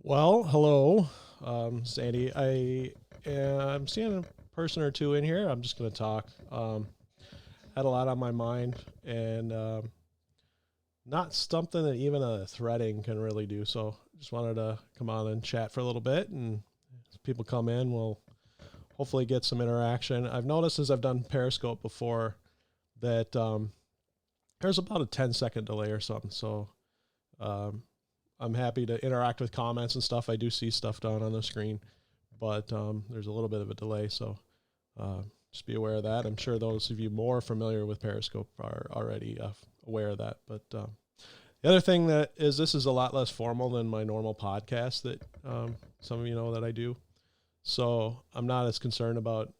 Well, hello, Sandy. I'm seeing a person or two in here. I'm just going to talk. Had a lot on my mind, and not something that even a threading can really do. So, just wanted to come on and chat for a little bit, and as people come in, we'll hopefully get some interaction. I've noticed as I've done Periscope before that there's about a 10-second delay or something. So, um, I'm happy to interact with comments and stuff. I do see stuff down on the screen, but there's a little bit of a delay, so just be aware of that. I'm sure those of you more familiar with Periscope are already aware of that. But the other thing that is, this is a lot less formal than my normal podcast that some of you know that I do. So I'm not as concerned about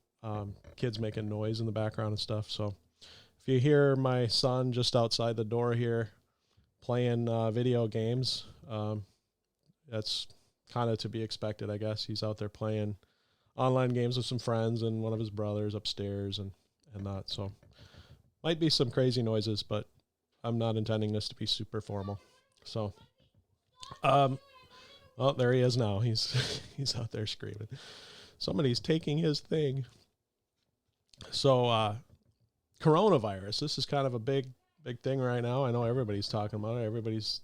kids making noise in the background and stuff. So if you hear my son just outside the door here playing video games, that's kind of to be expected, I guess. He's out there playing online games with some friends and one of his brothers upstairs and that. So might be some crazy noises, but I'm not intending this to be super formal. So, well, there he is now. He's he's out there screaming. Somebody's taking his thing. So, coronavirus. This is kind of a big thing right now. I know everybody's talking about it. Everybody's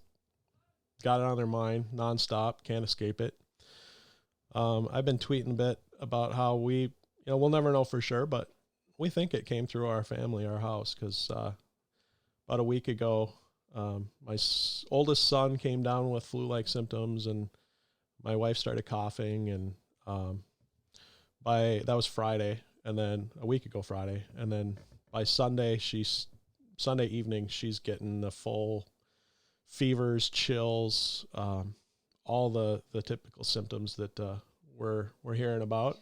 got it on their mind nonstop. Can't escape it. I've been tweeting a bit about how we'll never know for sure, but we think it came through our family, our house, because about a week ago, my oldest son came down with flu-like symptoms, and my wife started coughing, and that was Friday, and then a week ago Friday, and then by Sunday evening she's getting the full fevers, chills, all the typical symptoms that we're hearing about.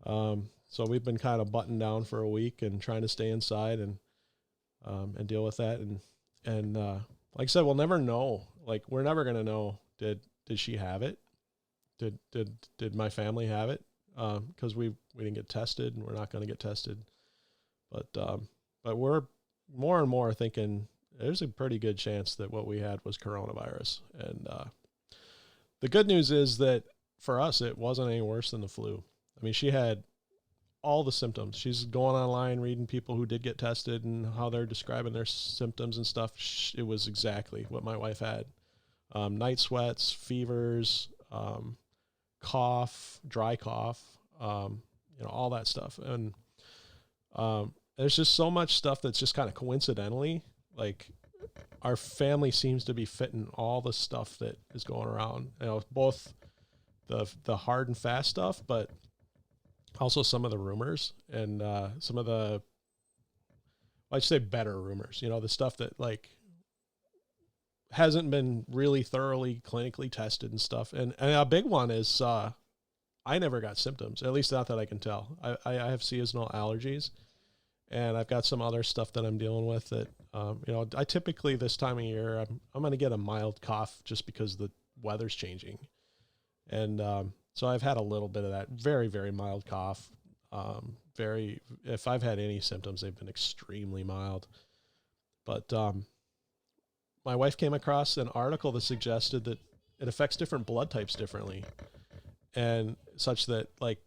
So we've been kind of buttoned down for a week and trying to stay inside and deal with that. And like I said, we'll never know. Like, we're never gonna know. Did she have it? Did my family have it? Because we didn't get tested, and we're not going to get tested. But we're more and more thinking there's a pretty good chance that what we had was coronavirus. And the good news is that for us, it wasn't any worse than the flu. I mean, she had all the symptoms. She's going online, reading people who did get tested and how they're describing their symptoms and stuff. It was exactly what my wife had. Night sweats, fevers, cough, dry cough, all that stuff. And there's just so much stuff that's just kind of coincidentally, like, our family seems to be fitting all the stuff that is going around, both the hard and fast stuff, but also some of the rumors and some of the, I'd say better rumors, the stuff that like hasn't been really thoroughly clinically tested and stuff. And a big one is I never got symptoms, at least not that I can tell. I have seasonal allergies, and I've got some other stuff that I'm dealing with that, I typically this time of year, I'm going to get a mild cough just because the weather's changing. And so I've had a little bit of that very, very mild cough. If I've had any symptoms, they've been extremely mild. But my wife came across an article that suggested that it affects different blood types differently, and such that, like,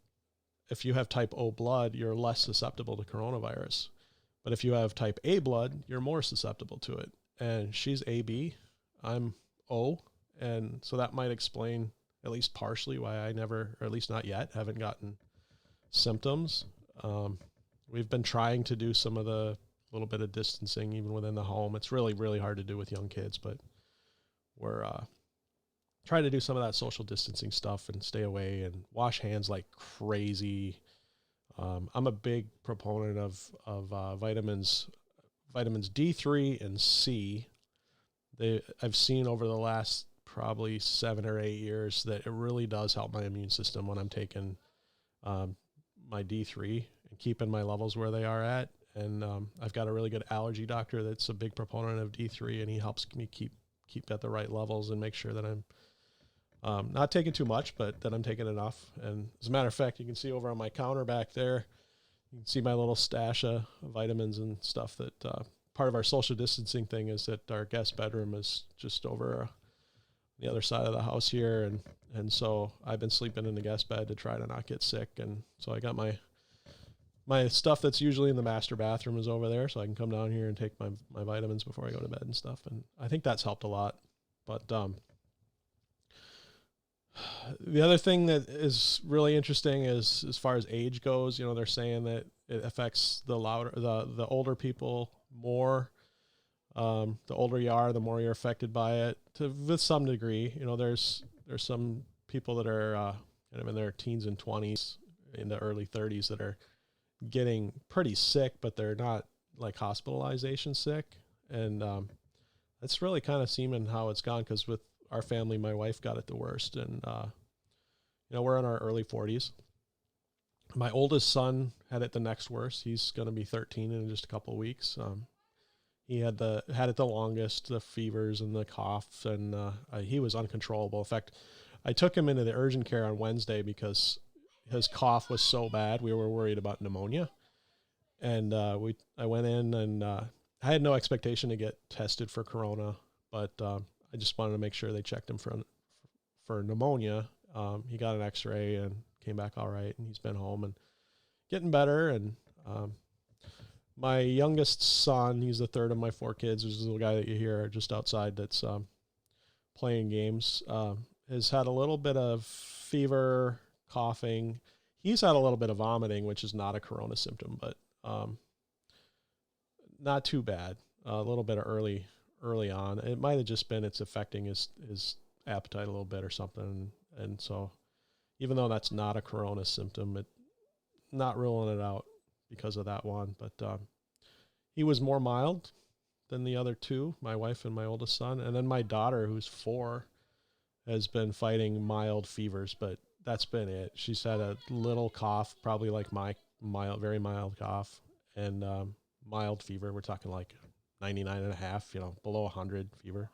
if you have type O blood, you're less susceptible to coronavirus. But if you have type A blood, you're more susceptible to it. And she's AB, I'm O. And so that might explain, at least partially, why I never, or at least not yet, haven't gotten symptoms. We've been trying to do some of the little bit of distancing even within the home. It's really, really hard to do with young kids, but we're trying to do some of that social distancing stuff and stay away and wash hands like crazy. I'm a big proponent of vitamins D3 and C. I've seen over the last probably 7 or 8 years that it really does help my immune system when I'm taking my D3 and keeping my levels where they are at. And I've got a really good allergy doctor that's a big proponent of D3, and he helps me keep at the right levels and make sure that I'm not taking too much, but that I'm taking enough. And as a matter of fact, you can see over on my counter back there, you can see my little stash of vitamins and stuff that part of our social distancing thing is that our guest bedroom is just over the other side of the house here, and so I've been sleeping in the guest bed to try to not get sick. And so I got my stuff that's usually in the master bathroom is over there, so I can come down here and take my vitamins before I go to bed and stuff. And I think that's helped a lot. But the other thing that is really interesting is, as far as age goes, they're saying that it affects the older people more. The older you are, the more you're affected by it, with some degree. There's some people that are kind of in their teens and 20s, in the early 30s, that are getting pretty sick, but they're not like hospitalization sick. And that's really kind of seeming how it's gone, because with our family, my wife got it the worst, and we're in our early 40s. My oldest son had it the next worst. He's going to be 13 in just a couple of weeks. He had it the longest, the fevers and the coughs, and he was uncontrollable. In fact, I took him into the urgent care on Wednesday because his cough was so bad. We were worried about pneumonia, and I went in, and I had no expectation to get tested for corona, but I just wanted to make sure they checked him for pneumonia. He got an X-ray and came back all right, and he's been home and getting better. And my youngest son, he's the third of my 4 kids. There's a little guy that you hear just outside that's playing games. Has had a little bit of fever, coughing. He's had a little bit of vomiting, which is not a corona symptom, but not too bad. A little bit of early on. It might have just been it's affecting his appetite a little bit or something. And so even though that's not a corona symptom, not ruling it out because of that one. But he was more mild than the other 2, my wife and my oldest son. And then my daughter, who's 4, has been fighting mild fevers, but that's been it. She's had a little cough, probably like my very mild cough, and mild fever. We're talking like 99.5, below 100 fever.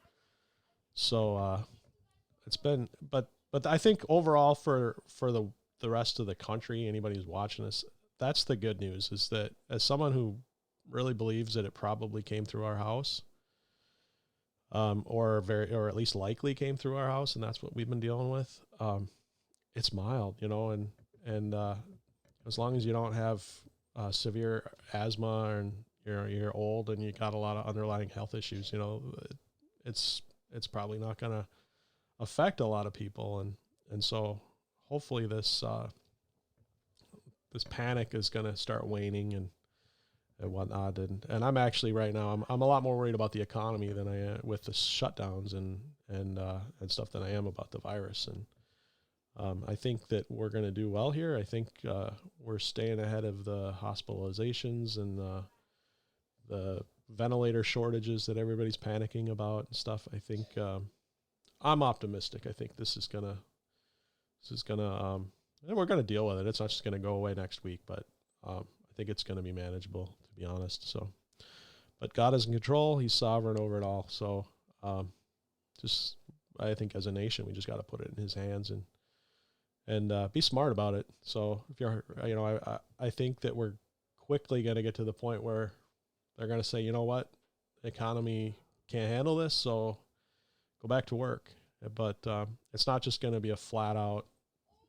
So it's been, but I think overall for the rest of the country, anybody who's watching this, that's the good news, is that as someone who really believes that it probably came through our house, or at least likely came through our house, and that's what we've been dealing with. It's mild, and as long as you don't have severe asthma, and you're old and you got a lot of underlying health issues, it's probably not going to affect a lot of people. And so hopefully this panic is going to start waning and whatnot. And I'm actually right now, I'm a lot more worried about the economy than I am with the shutdowns and stuff than I am about the virus. And I think that we're going to do well here. I think we're staying ahead of the hospitalizations and the ventilator shortages that everybody's panicking about and stuff. I think I'm optimistic. I think this is gonna and we're gonna deal with it. It's not just gonna go away next week, but I think it's gonna be manageable, to be honest. So, but God is in control. He's sovereign over it all. So, I think as a nation, we just got to put it in His hands and be smart about it. So, if you're, I think that we're quickly gonna get to the point where they're gonna say, you know what, the economy can't handle this, so go back to work. But it's not just going to be a flat out,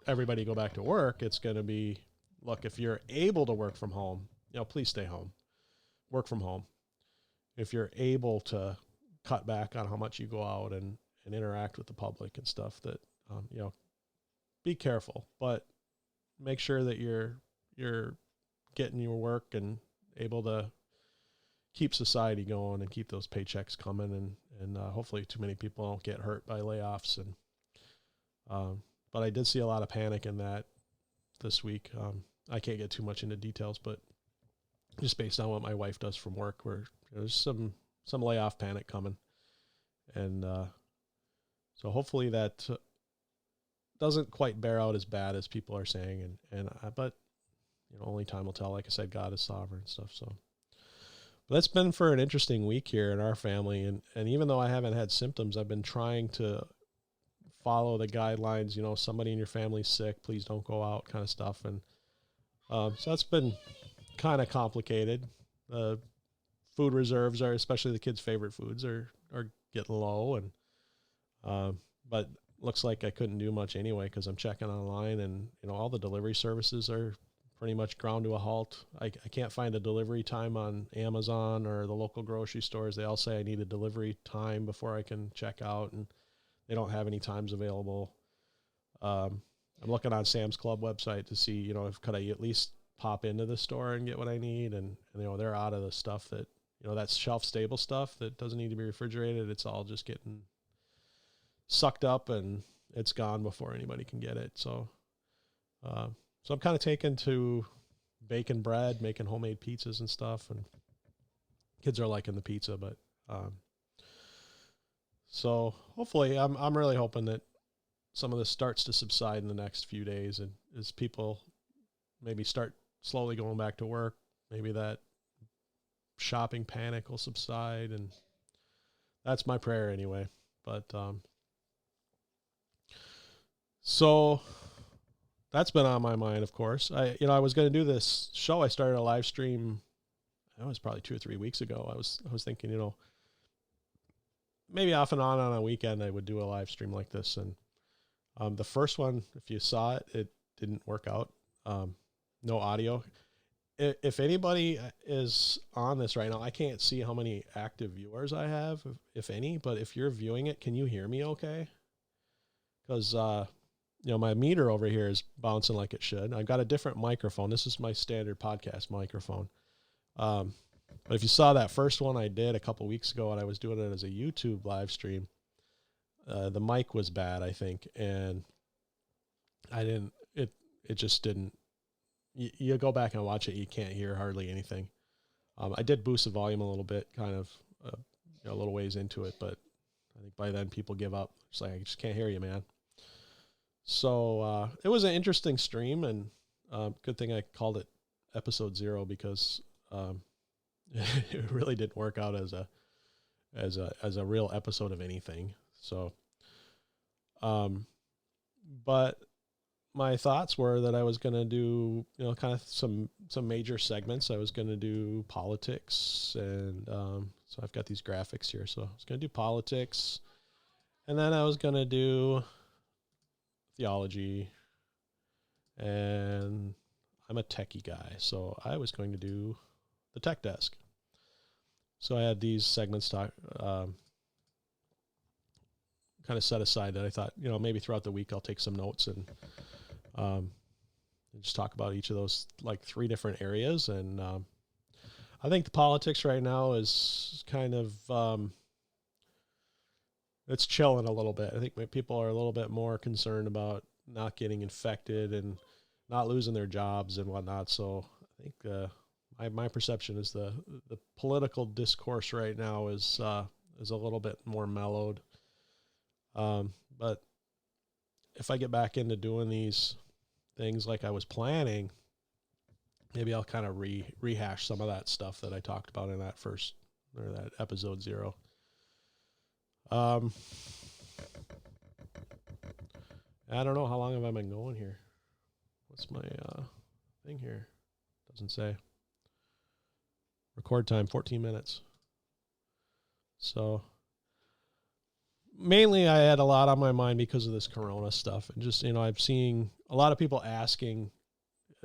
everybody go back to work. It's going to be, look, if you're able to work from home, please stay home, work from home. If you're able to cut back on how much you go out and interact with the public and stuff, that, be careful, but make sure that you're getting your work and able to keep society going and keep those paychecks coming, and hopefully too many people don't get hurt by layoffs. And but I did see a lot of panic in that this week. I can't get too much into details, but just based on what my wife does from work, where there's some layoff panic coming, and so hopefully that doesn't quite bear out as bad as people are saying. But only time will tell. Like I said, God is sovereign and stuff. So. But it's been for an interesting week here in our family. And even though I haven't had symptoms, I've been trying to follow the guidelines. Somebody in your family's sick, please don't go out, kind of stuff. And so that's been kind of complicated. The food reserves especially the kids' favorite foods, are getting low. And but looks like I couldn't do much anyway because I'm checking online, and all the delivery services are pretty much ground to a halt. I can't find a delivery time on Amazon or the local grocery stores. They all say I need a delivery time before I can check out, and they don't have any times available. I'm looking on Sam's Club website to see, if could I at least pop into the store and get what I need, and they're out of the stuff that that's shelf stable stuff that doesn't need to be refrigerated. It's all just getting sucked up and it's gone before anybody can get it. So I'm kind of taken to baking bread, making homemade pizzas and stuff, and kids are liking the pizza. But so hopefully, I'm really hoping that some of this starts to subside in the next few days, and as people maybe start slowly going back to work, maybe that shopping panic will subside, and that's my prayer anyway. But so that's been on my mind, of course. I was going to do this show. I started a live stream. That was probably 2 or 3 weeks ago. I was thinking, maybe off and on a weekend I would do a live stream like this. And the first one, if you saw it, it didn't work out. No audio. If anybody is on this right now, I can't see how many active viewers I have, if any. But if you're viewing it, can you hear me okay? Because my meter over here is bouncing like it should. I've got a different microphone. This is my standard podcast microphone. But if you saw that first one I did a couple weeks ago, and I was doing it as a YouTube live stream, the mic was bad, I think, and it just didn't. You go back and watch it, you can't hear hardly anything. I did boost the volume a little bit, kind of a little ways into it, but I think by then people give up. It's like, I just can't hear you, man. So it was an interesting stream, and good thing I called it episode 0 because it really didn't work out as a real episode of anything. So, but my thoughts were that I was going to do, kind of some major segments. I was going to do politics, and so I've got these graphics here. So I was going to do politics, and then I was going to do theology, and I'm a techie guy, so I was going to do the tech desk. So I had these segments kind of set aside that I thought, maybe throughout the week I'll take some notes and just talk about each of those, like 3 different areas. And I think the politics right now is kind of it's chilling a little bit. I think people are a little bit more concerned about not getting infected and not losing their jobs and whatnot. So I think my perception is the political discourse right now is a little bit more mellowed. But if I get back into doing these things like I was planning, maybe I'll kind of rehash some of that stuff that I talked about in that that episode 0. I don't know, how long have I been going here? What's my thing here? Doesn't say. Record time 14 minutes. So mainly I had a lot on my mind because of this corona stuff, and just, I'm seeing a lot of people asking,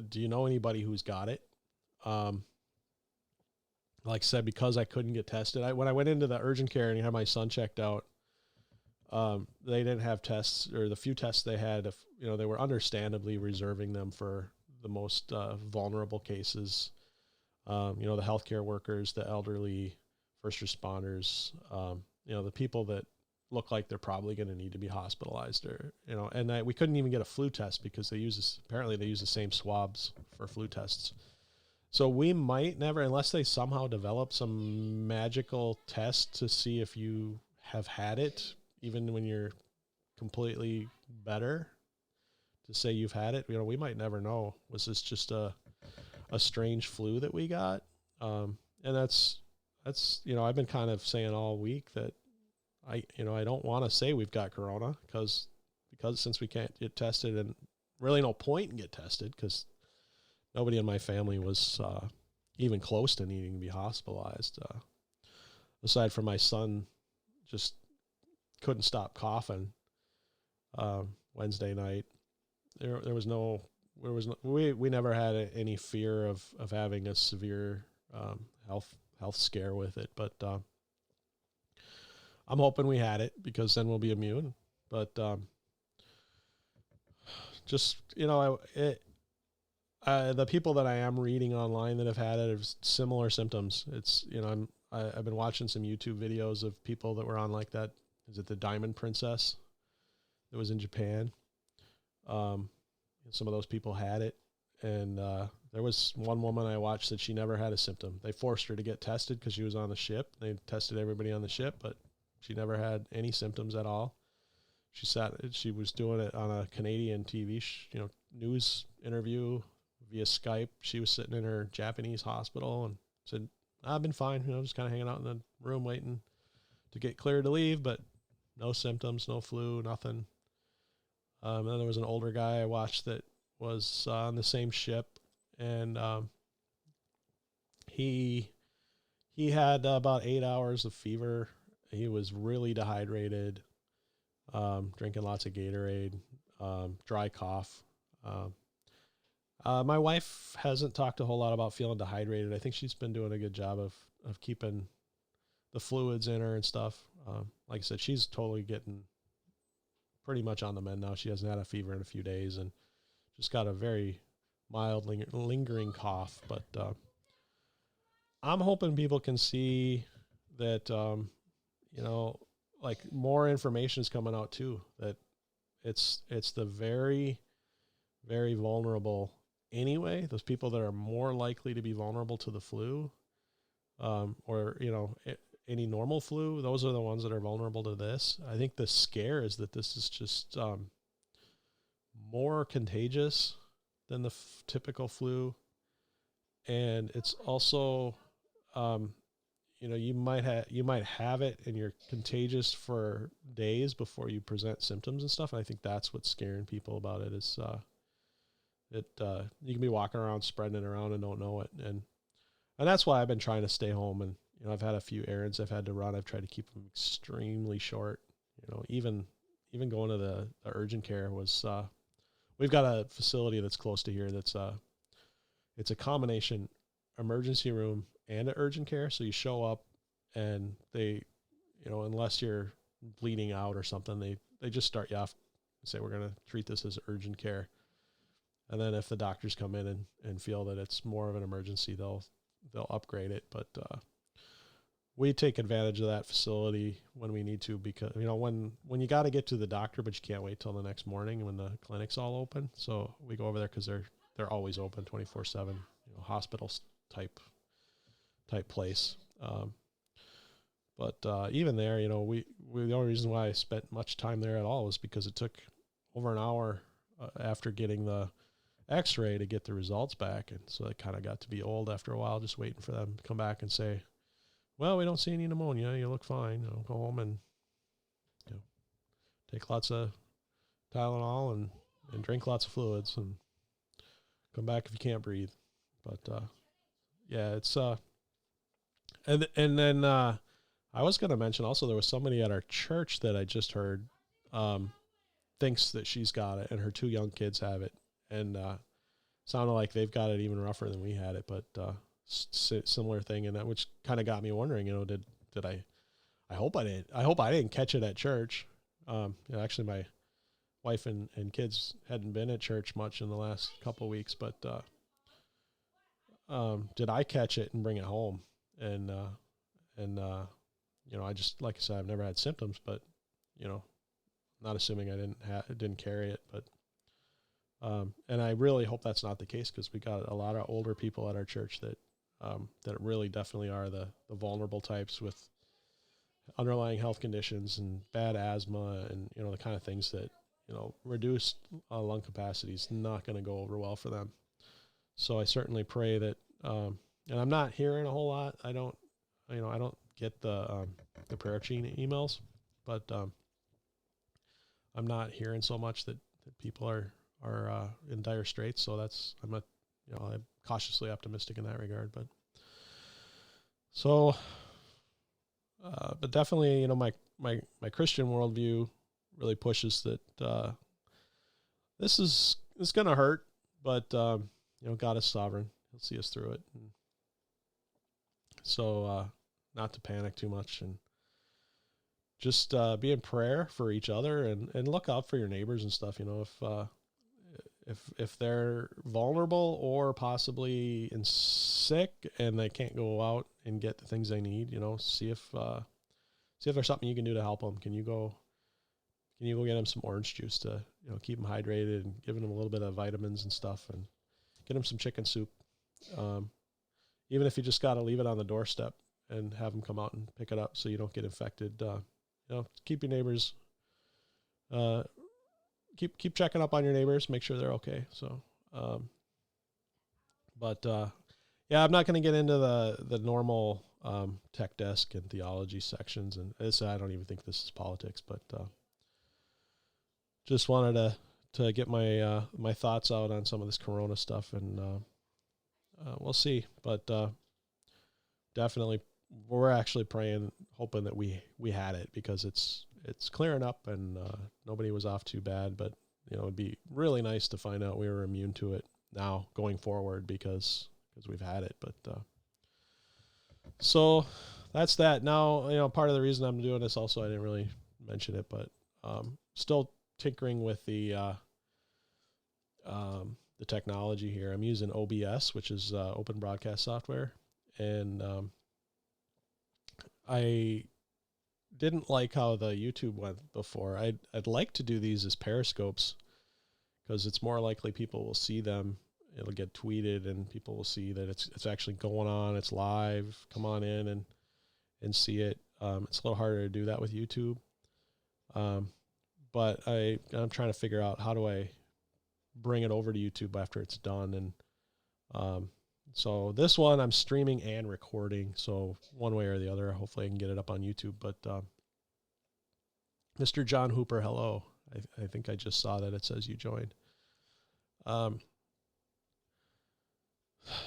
do you know anybody who's got it? Like I said, because I couldn't get tested, when I went into the urgent care and had my son checked out, they didn't have tests, or the few tests they had, they were understandably reserving them for the most vulnerable cases. The healthcare workers, the elderly, first responders, the people that look like they're probably going to need to be hospitalized, or, and we couldn't even get a flu test because apparently they use the same swabs for flu tests. So we might never, unless they somehow develop some magical test to see if you have had it, even when you're completely better, to say you've had it, we might never know. Was this just a strange flu that we got? And that's, I've been kind of saying all week that I don't want to say we've got corona because since we can't get tested, and really no point in get tested because nobody in my family was even close to needing to be hospitalized. Aside from my son, just couldn't stop coughing. Wednesday night. There was no, we never had any fear of having a severe health scare with it, but I'm hoping we had it because then we'll be immune. But just the people that I am reading online that have had it have similar symptoms. It's I've been watching some YouTube videos of people that were on like that. Is it the Diamond Princess that was in Japan? Some of those people had it, and there was one woman I watched that she never had a symptom. They forced her to get tested because she was on the ship. They tested everybody on the ship, but she never had any symptoms at all. She was doing it on a Canadian TV, news interview via Skype. She was sitting in her Japanese hospital and said, I've been fine, just kind of hanging out in the room waiting to get cleared to leave, but no symptoms, no flu, nothing. Then there was an older guy I watched that was on the same ship, and he had about 8 hours of fever. He was really dehydrated, drinking lots of Gatorade, dry cough. My wife hasn't talked a whole lot about feeling dehydrated. I think she's been doing a good job of keeping the fluids in her and stuff. Like I said, she's totally getting pretty much on the mend now. She hasn't had a fever in a few days and just got a very mild lingering cough. But I'm hoping people can see that, like more information is coming out too, that it's the very, very vulnerable anyway. Those people that are more likely to be vulnerable to the flu, or, any normal flu, those are the ones that are vulnerable to this. I think the scare is that this is just more contagious than the typical flu. And it's also, you might have it and you're contagious for days before you present symptoms and stuff. And I think that's what's scaring people about it is you can be walking around spreading it around and don't know it. And that's why I've been trying to stay home. And, I've had a few errands I've had to run. I've tried to keep them extremely short. Even going to the urgent care was, we've got a facility that's close to here that's it's a combination emergency room and an urgent care. So you show up and they, unless you're bleeding out or something, they just start you off and say, we're going to treat this as urgent care. And then if the doctors come in and feel that it's more of an emergency, they'll upgrade it. But we take advantage of that facility when we need to, because, when you got to get to the doctor, but you can't wait till the next morning when the clinic's all open. So we go over there because they're always open 24/7, hospital type place. But even there, we the only reason why I spent much time there at all was because it took over an hour after getting the X-ray to get the results back. And so it kind of got to be old after a while, just waiting for them to come back and say, well, we don't see any pneumonia. You look fine. Go home and take lots of Tylenol and drink lots of fluids and come back if you can't breathe. But yeah, it's and then I was going to mention also there was somebody at our church that I just heard thinks that she's got it and her 2 young kids have it, and sounded like they've got it even rougher than we had it, but similar thing, and that which kind of got me wondering, did I hope I didn't catch it at church. Actually my wife and kids hadn't been at church much in the last couple of weeks, but did I catch it and bring it home? And I just, like I said, I've never had symptoms, but not assuming I didn't carry it, but and I really hope that's not the case, because we got a lot of older people at our church that really definitely are the vulnerable types with underlying health conditions and bad asthma and, the kind of things that, reduced lung capacity is not going to go over well for them. So I certainly pray that, and I'm not hearing a whole lot. I don't get the prayer chain emails, but I'm not hearing so much that people are in dire straits. So I'm cautiously optimistic in that regard, but so, but definitely, my Christian worldview really pushes that it's going to hurt, but God is sovereign. He'll see us through it. And so not to panic too much, and just be in prayer for each other, and look out for your neighbors and stuff. If they're vulnerable or possibly sick and they can't go out and get the things they need, see if there's something you can do to help them. Can you go get them some orange juice to keep them hydrated, and giving them a little bit of vitamins and stuff, and get them some chicken soup. Even if you just got to leave it on the doorstep and have them come out and pick it up so you don't get infected. Keep your neighbors. Keep checking up on your neighbors, make sure they're okay. So, I'm not going to get into the normal tech desk and theology sections, and I don't even think this is politics, but just wanted to get my my thoughts out on some of this Corona stuff, and we'll see. But definitely, we're actually praying, hoping that we had it, because it's clearing up, and nobody was off too bad. But it'd be really nice to find out we were immune to it now going forward, because we've had it. But so that's that. Now, part of the reason I'm doing this also, I didn't really mention it, but still tinkering with the technology here. I'm using OBS, which is open broadcast software, and I didn't like how the YouTube went before. I'd like to do these as periscopes, because it's more likely people will see them. It'll get tweeted, and people will see that it's actually going on. It's live. Come on in and see it. It's a little harder to do that with YouTube. But I'm trying to figure out how do I bring it over to YouTube after it's done. And so this one I'm streaming and recording. So one way or the other, hopefully I can get it up on YouTube. But Mr. John Hooper, hello. I think I just saw that it says you joined.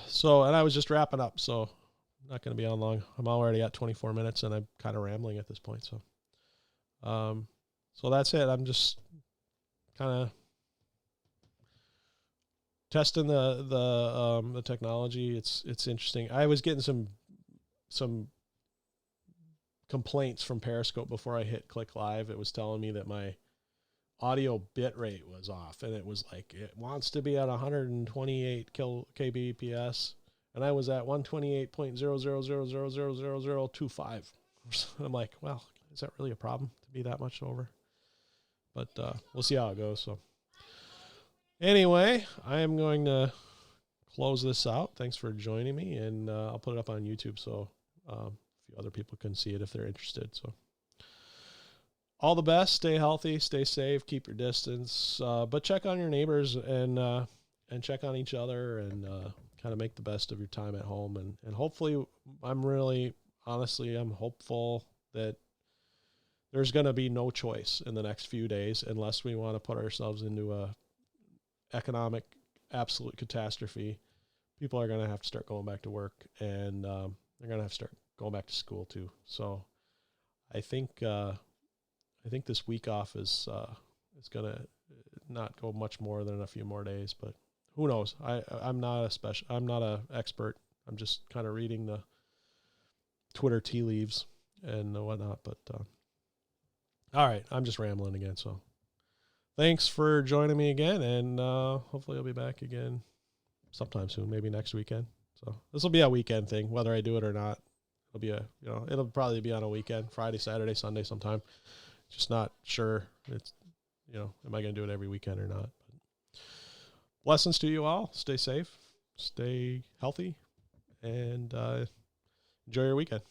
So, and I was just wrapping up, so I'm not going to be on long. I'm already at 24 minutes, and I'm kind of rambling at this point. So, so that's it. I'm just kind of testing the technology. It's interesting. I was getting some complaints from Periscope before I hit click live. It was telling me that my audio bit rate was off, and it was like it wants to be at 128 kbps, and I was at 128.000000025. I'm like, well, is that really a problem to be that much over? But we'll see how it goes. So anyway, I am going to close this out. Thanks for joining me, and I'll put it up on YouTube so a few other people can see it if they're interested. So all the best. Stay healthy, stay safe, keep your distance, but check on your neighbors and check on each other, and kind of make the best of your time at home. And hopefully, I'm hopeful that there's going to be no choice in the next few days, unless we want to put ourselves into a economic absolute catastrophe. People are going to have to start going back to work, and they're going to have to start going back to school too. So I think this week off is going to not go much more than a few more days, but who knows? I'm not an expert. I'm just kind of reading the Twitter tea leaves and whatnot. But all right, I'm just rambling again. So thanks for joining me again, and hopefully I'll be back again sometime soon, maybe next weekend. So this will be a weekend thing, whether I do it or not. It'll probably be on a weekend, Friday, Saturday, Sunday sometime. Just not sure. It's, am I going to do it every weekend or not? But blessings to you all. Stay safe, stay healthy, and enjoy your weekend.